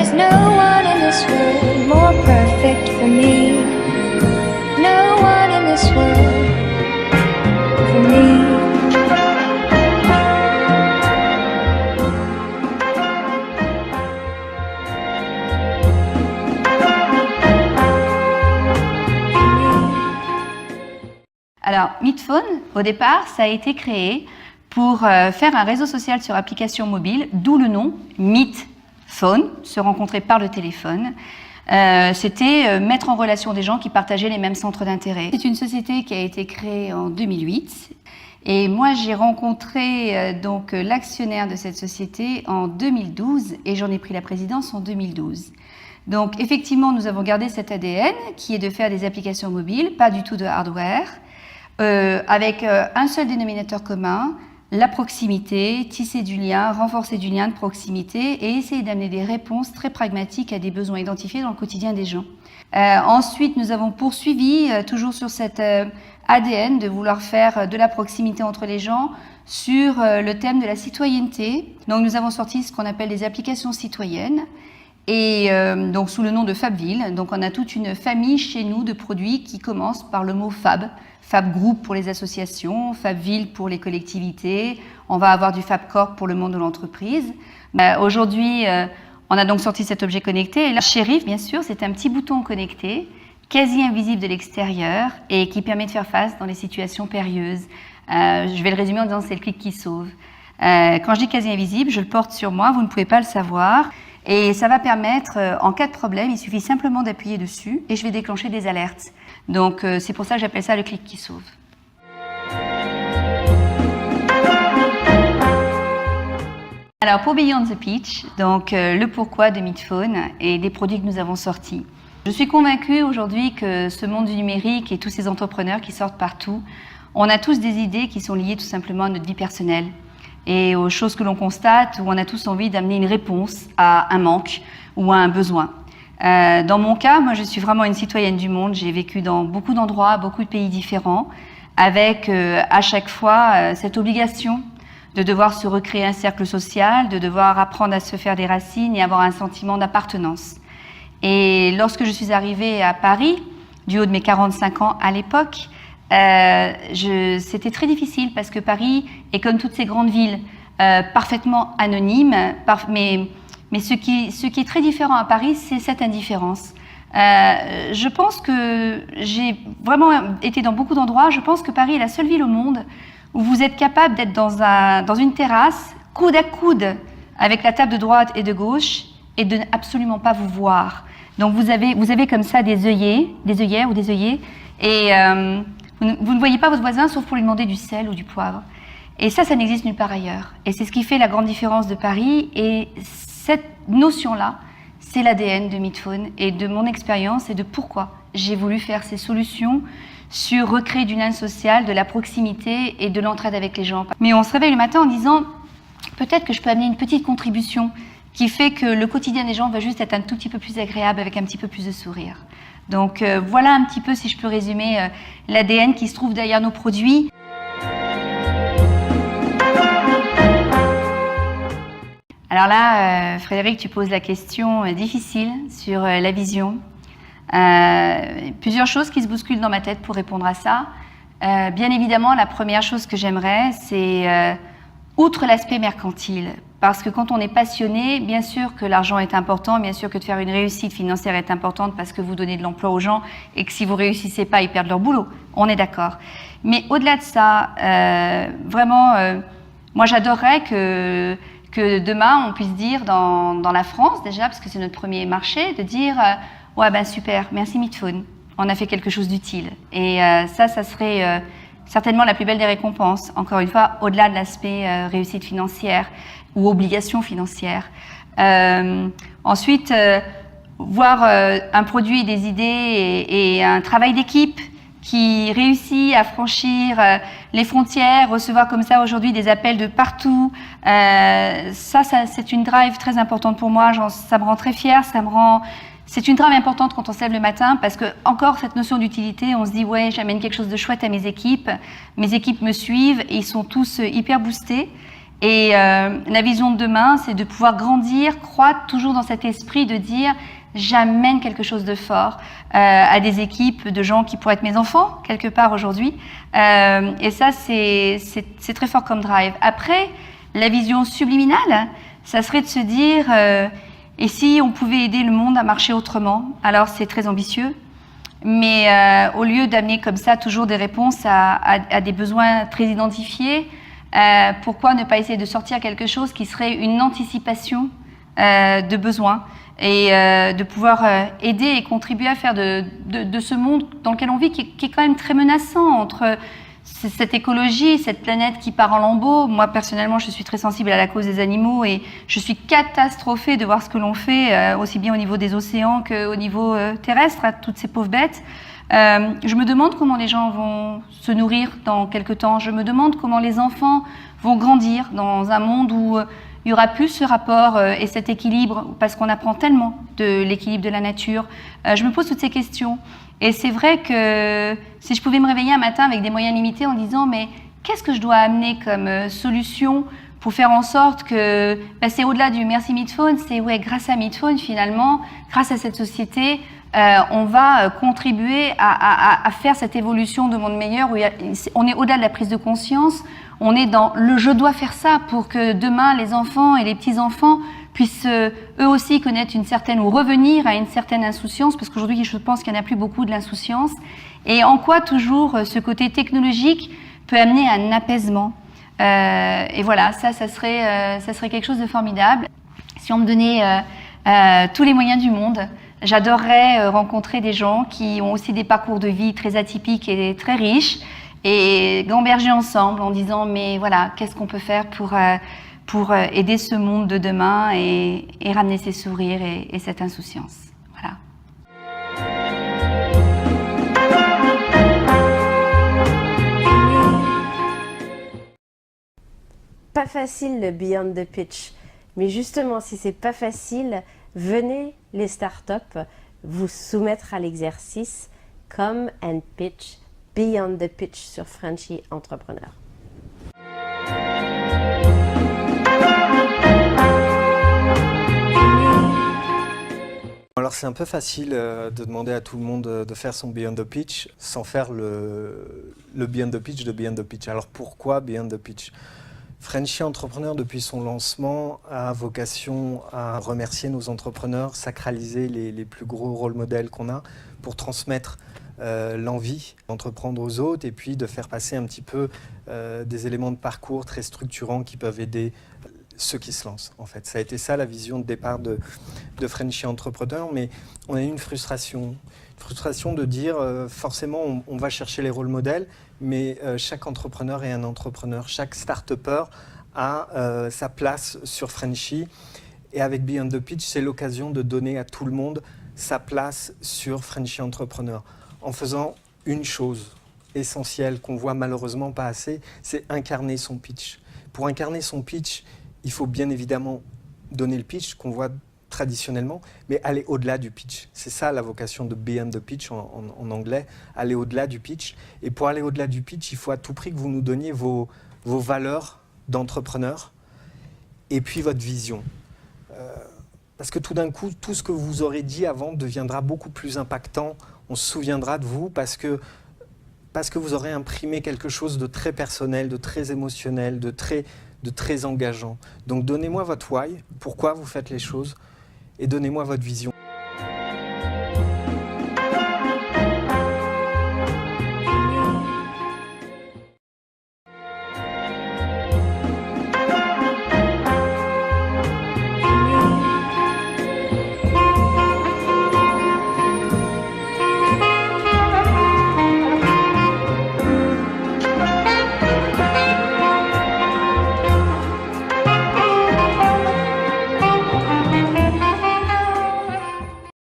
There's no one in this world more perfect for me. No one in this world for me. Alors, Meetphone, au départ, ça a été créé pour faire un réseau social sur application mobile, d'où le nom Meetphone, se rencontrer par le téléphone. C'était mettre en relation des gens qui partageaient les mêmes centres d'intérêt. C'est une société qui a été créée en 2008 et moi j'ai rencontré donc l'actionnaire de cette société en 2012 et j'en ai pris la présidence en 2012. Donc effectivement, nous avons gardé cet ADN qui est de faire des applications mobiles, pas du tout de hardware. Avec un seul dénominateur commun, la proximité, tisser du lien, renforcer du lien de proximité et essayer d'amener des réponses très pragmatiques à des besoins identifiés dans le quotidien des gens. Ensuite, nous avons poursuivi, toujours sur cet ADN, de vouloir faire de la proximité entre les gens sur le thème de la citoyenneté. Donc nous avons sorti ce qu'on appelle des applications citoyennes. Et donc sous le nom de Fabville. Donc on a toute une famille chez nous de produits qui commencent par le mot Fab. Fab Group pour les associations, Fabville pour les collectivités. On va avoir du Fab Corp pour le monde de l'entreprise. Aujourd'hui, on a donc sorti cet objet connecté. Et là, Shérif, bien sûr, c'est un petit bouton connecté, quasi invisible de l'extérieur et qui permet de faire face dans les situations périlleuses. Je vais le résumer en disant c'est le clic qui sauve. Quand je dis quasi invisible, je le porte sur moi, vous ne pouvez pas le savoir. Et ça va permettre, en cas de problème, il suffit simplement d'appuyer dessus et je vais déclencher des alertes. Donc c'est pour ça que j'appelle ça le clic qui sauve. Alors pour Beyond the Pitch, donc le pourquoi de Meetphone et des produits que nous avons sortis. Je suis convaincue aujourd'hui que ce monde du numérique et tous ces entrepreneurs qui sortent partout, on a tous des idées qui sont liées tout simplement à notre vie personnelle et aux choses que l'on constate où on a tous envie d'amener une réponse à un manque ou à un besoin. Dans mon cas, moi je suis vraiment une citoyenne du monde, j'ai vécu dans beaucoup d'endroits, beaucoup de pays différents, avec à chaque fois cette obligation de devoir se recréer un cercle social, de devoir apprendre à se faire des racines et avoir un sentiment d'appartenance. Et lorsque je suis arrivée à Paris, du haut de mes 45 ans à l'époque, c'était très difficile parce que Paris est comme toutes ces grandes villes, parfaitement anonyme, mais ce qui est très différent à Paris, c'est cette indifférence. Je pense que j'ai vraiment été dans beaucoup d'endroits, je pense que Paris est la seule ville au monde où vous êtes capable d'être dans une terrasse, coude à coude, avec la table de droite et de gauche, et de absolument pas vous voir. Donc vous avez comme ça des œillères ou des œillets, et vous ne voyez pas votre voisin sauf pour lui demander du sel ou du poivre. Et ça n'existe nulle part ailleurs. Et c'est ce qui fait la grande différence de Paris. Et cette notion-là, c'est l'ADN de Meetphone et de mon expérience et de pourquoi j'ai voulu faire ces solutions sur recréer du lien social, de la proximité et de l'entraide avec les gens. Mais on se réveille le matin en disant peut-être que je peux amener une petite contribution qui fait que le quotidien des gens va juste être un tout petit peu plus agréable avec un petit peu plus de sourire. Donc voilà un petit peu, si je peux résumer, l'ADN qui se trouve derrière nos produits. Alors là, Frédéric, tu poses la question difficile sur la vision. Plusieurs choses qui se bousculent dans ma tête pour répondre à ça. Bien évidemment, la première chose que j'aimerais, c'est outre l'aspect mercantile. Parce que quand on est passionné, bien sûr que l'argent est important, bien sûr que de faire une réussite financière est importante parce que vous donnez de l'emploi aux gens et que si vous ne réussissez pas, ils perdent leur boulot. On est d'accord. Mais au-delà de ça, vraiment, moi j'adorerais que demain on puisse dire dans la France déjà, parce que c'est notre premier marché, de dire ouais ben super, merci Meetphone, on a fait quelque chose d'utile. Et ça serait certainement la plus belle des récompenses, encore une fois, au-delà de l'aspect réussite financière ou obligation financière. Ensuite, voir un produit, des idées et un travail d'équipe qui réussit à franchir les frontières, recevoir comme ça aujourd'hui des appels de partout. Ça c'est une drive très importante pour moi, ça me rend très fière, c'est une drive importante quand on se lève le matin parce que, encore, cette notion d'utilité, on se dit, ouais, j'amène quelque chose de chouette à mes équipes me suivent, et ils sont tous hyper boostés. Et la vision de demain, c'est de pouvoir grandir, croître toujours dans cet esprit de dire j'amène quelque chose de fort à des équipes de gens qui pourraient être mes enfants quelque part aujourd'hui. Et ça, c'est très fort comme drive. Après, la vision subliminale, ça serait de se dire et si on pouvait aider le monde à marcher autrement? Alors c'est très ambitieux, mais au lieu d'amener comme ça toujours des réponses à des besoins très identifiés, pourquoi ne pas essayer de sortir quelque chose qui serait une anticipation de besoins et de pouvoir aider et contribuer à faire de ce monde dans lequel on vit, qui est quand même très menaçant, entre cette écologie, cette planète qui part en lambeaux. Moi, personnellement, je suis très sensible à la cause des animaux et je suis catastrophée de voir ce que l'on fait, aussi bien au niveau des océans qu'au niveau terrestre, à toutes ces pauvres bêtes. Je me demande comment les gens vont se nourrir dans quelques temps. Je me demande comment les enfants vont grandir dans un monde où il y aura plus ce rapport et cet équilibre, parce qu'on apprend tellement de l'équilibre de la nature. Je me pose toutes ces questions. Et c'est vrai que si je pouvais me réveiller un matin avec des moyens limités en disant mais qu'est-ce que je dois amener comme solution pour faire en sorte que c'est au-delà du merci Midphone, c'est grâce à Midphone finalement, grâce à cette société, on va contribuer à faire cette évolution de monde meilleur où on est au-delà de la prise de conscience, on est dans le je dois faire ça pour que demain les enfants et les petits-enfants puissent eux aussi connaître une certaine ou revenir à une certaine insouciance, parce qu'aujourd'hui je pense qu'il n'y en a plus beaucoup de l'insouciance, et en quoi toujours ce côté technologique peut amener à un apaisement. Et voilà, ça serait quelque chose de formidable. Si on me donnait tous les moyens du monde, j'adorerais rencontrer des gens qui ont aussi des parcours de vie très atypiques et très riches, et gamberger ensemble en disant mais voilà, qu'est-ce qu'on peut faire pour aider ce monde de demain et ramener ces sourires et cette insouciance. Voilà. Pas facile le Beyond the Pitch, mais justement si c'est pas facile, venez les startups vous soumettre à l'exercice Come and Pitch Beyond the Pitch sur Frenchy Entrepreneur. Alors c'est un peu facile de demander à tout le monde de faire son Beyond the Pitch sans faire le Beyond the Pitch de Beyond the Pitch. Alors pourquoi Beyond the Pitch? Frenchy Entrepreneur, depuis son lancement, a vocation à remercier nos entrepreneurs, sacraliser les plus gros rôle modèles qu'on a pour transmettre l'envie d'entreprendre aux autres et puis de faire passer un petit peu des éléments de parcours très structurants qui peuvent aider ceux qui se lancent. En fait, ça a été ça la vision de départ de Frenchy Entrepreneur, mais on a eu une frustration de dire forcément on va chercher les rôles modèles, mais chaque entrepreneur est un entrepreneur, chaque start-upper a sa place sur Frenchy, et avec Beyond the Pitch, c'est l'occasion de donner à tout le monde sa place sur Frenchy Entrepreneur, en faisant une chose essentielle qu'on voit malheureusement pas assez, c'est incarner son pitch. Pour incarner son pitch, il faut bien évidemment donner le pitch qu'on voit traditionnellement, mais aller au-delà du pitch. C'est ça la vocation de Beyond the Pitch en anglais, aller au-delà du pitch. Et pour aller au-delà du pitch, il faut à tout prix que vous nous donniez vos valeurs d'entrepreneur et puis votre vision. Parce que tout d'un coup, tout ce que vous aurez dit avant deviendra beaucoup plus impactant. On se souviendra de vous parce que vous aurez imprimé quelque chose de très personnel, de très émotionnel, de très engageant. Donc donnez-moi votre why, pourquoi vous faites les choses, et donnez-moi votre vision.